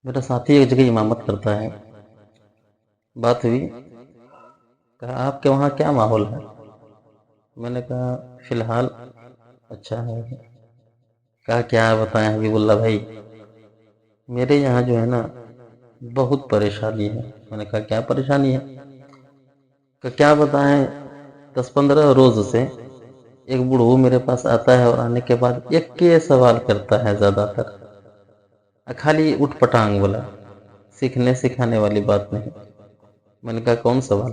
میرا ساتھی ایک جگہ امامت کرتا ہے. بات ہوئی، کہا آپ کے وہاں کیا ماحول ہے؟ میں نے کہا فی الحال اچھا ہے. کہا کیا بتائیں حبیب اللہ بھائی، میرے یہاں جو ہے نا بہت پریشانی ہے. میں نے کہا کیا پریشانی ہے؟ کہ کیا بتائیں، 10-15 روز سے ایک بوڑھو میرے پاس آتا ہے اور آنے کے بعد ایک کے سوال کرتا ہے زیادہ تر، خالی اٹھ پٹانگ والا، سیکھنے سکھانے والی بات نہیں. میں نے کہا کون سوال؟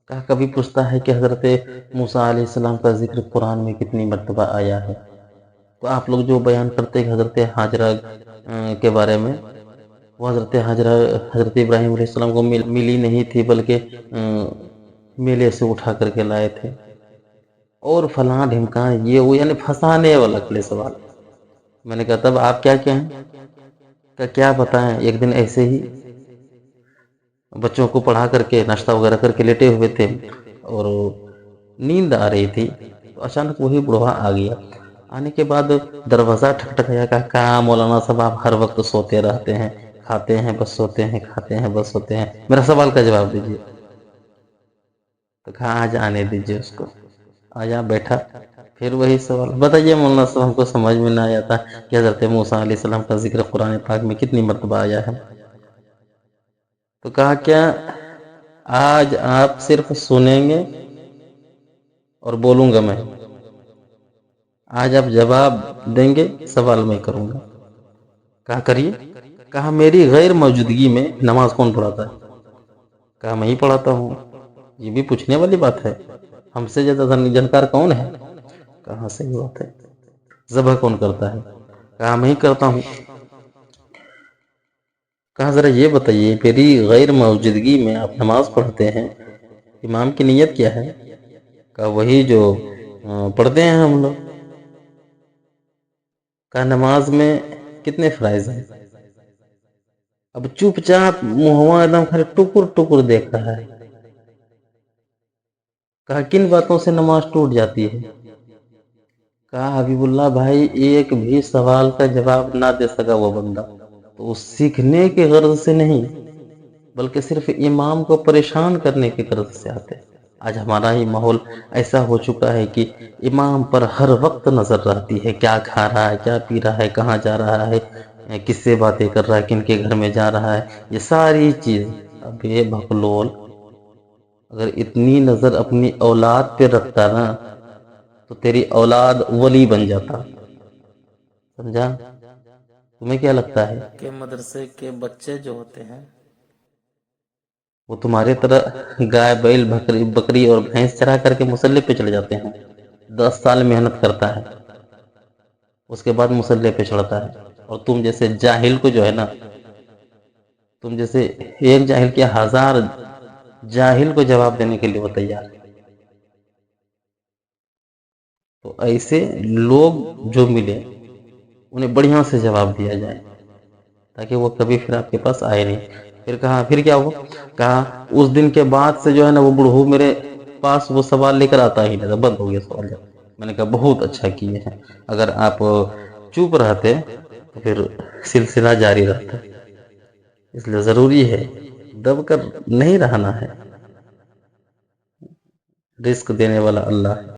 کہا کبھی پوچھتا ہے کہ حضرت موسیٰ علیہ السلام کا ذکر قرآن میں کتنی مرتبہ آیا ہے. تو آپ لوگ جو بیان کرتے ہیں کہ حضرت حاجرہ کے بارے میں، وہ حضرت حاجرہ حضرت ابراہیم علیہ السلام کو ملی نہیں تھی، بلکہ میلے سے اٹھا کر کے لائے تھے، اور فلاں ڈھمکان یہ وہ، یعنی پھنسانے والا کھلے سوال. میں نے کہا تب آپ کیا کہیں؟ کہ کیا بتائیں، ایک دن ایسے ہی بچوں کو پڑھا کر کے ناشتہ وغیرہ کر کے لیٹے ہوئے تھے اور نیند آ رہی تھی، تو اچانک وہی بڑھوا آ گیا. آنے کے بعد دروازہ ٹھکٹھکایا. کہا مولانا صاحب آپ ہر وقت سوتے رہتے ہیں، کھاتے ہیں بس سوتے ہیں، کھاتے ہیں بس سوتے ہیں، میرا سوال کا جواب دیجیے. تو کہا آج آنے دیجیے اس کو. آج بیٹھا، پھر وہی سوال. بتائیے مولانا صاحب، ہم کو سمجھ میں نہ آیا تھا کہ حضرت موسیٰ علیہ السلام کا ذکر قرآن پاک میں کتنی مرتبہ آیا ہے. تو کہا کیا آج آپ صرف سنیں گے اور بولوں گا میں، آج آپ جواب دیں گے، سوال میں کروں گا. کہا کریے. کہا میری غیر موجودگی میں نماز کون پڑھاتا ہے؟ کہا میں ہی پڑھاتا ہوں. یہ بھی پوچھنے والی بات ہے، ہم سے زیادہ جانکار کون ہے؟ کہاں صحیح بات ہے. ذبح کون کرتا ہے؟ کہا میں ہی کرتا ہوں. کہا ذرا یہ بتائیے، میری غیر موجودگی میں آپ نماز پڑھتے ہیں، امام کی نیت کیا ہے؟ کہا وہی جو پڑھتے ہیں ہم لوگ. کہا نماز میں کتنے فرائض ہیں؟ اب چپ چاپ منہوا ایک دم خالی ٹکر ٹکر دیکھ رہا ہے. کہا کن باتوں سے نماز ٹوٹ جاتی ہے؟ کہا حبیب اللہ بھائی، ایک بھی سوال کا جواب نہ دے سکا وہ بندہ تو وہ سیکھنے کی غرض سے نہیں، بلکہ صرف امام کو پریشان کرنے کی غرض سے آتے. آج ہمارا ہی ماحول ایسا ہو چکا ہے کہ امام پر ہر وقت نظر رہتی ہے، کیا کھا رہا ہے، کیا پی رہا ہے، کہاں جا رہا ہے، کس سے باتیں کر رہا ہے، کن کے گھر میں جا رہا ہے، یہ ساری چیز. اب یہ بھکلول اگر اتنی نظر اپنی اولاد پہ رکھتا نا تو تیری اولاد ولی بن جاتا. سمجھا؟ تمہیں کیا لگتا ہے کہ مدرسے کے بچے جو ہوتے ہیں وہ تمہارے طرح گائے بیل بکری اور بھینس چرا کر کے مسلح پہ چڑھ جاتے ہیں؟ 10 سال محنت کرتا ہے، اس کے بعد مسلح پہ چڑھتا ہے. اور تم جیسے جاہل کو جو ہے نا، تم جیسے ایک جاہل کے 1000 جاہل کو جواب دینے کے لیے وہ تیار ہے. تو ایسے لوگ جو ملے انہیں بڑھیاں سے جواب دیا جائے تاکہ وہ کبھی پھر آپ کے پاس آئے نہیں. پھر کہا پھر کیا ہوا؟ کہا اس دن کے بعد سے جو ہے نا وہ بڑھو میرے پاس وہ سوال لے کر آتا ہی نہیں، بند ہو گیا سوال جب. میں نے کہا بہت اچھا کیے ہیں، اگر آپ چپ رہتے تو پھر سلسلہ جاری رہتا. اس لیے ضروری ہے دب کر نہیں رہنا ہے. رزق دینے والا اللہ ہے.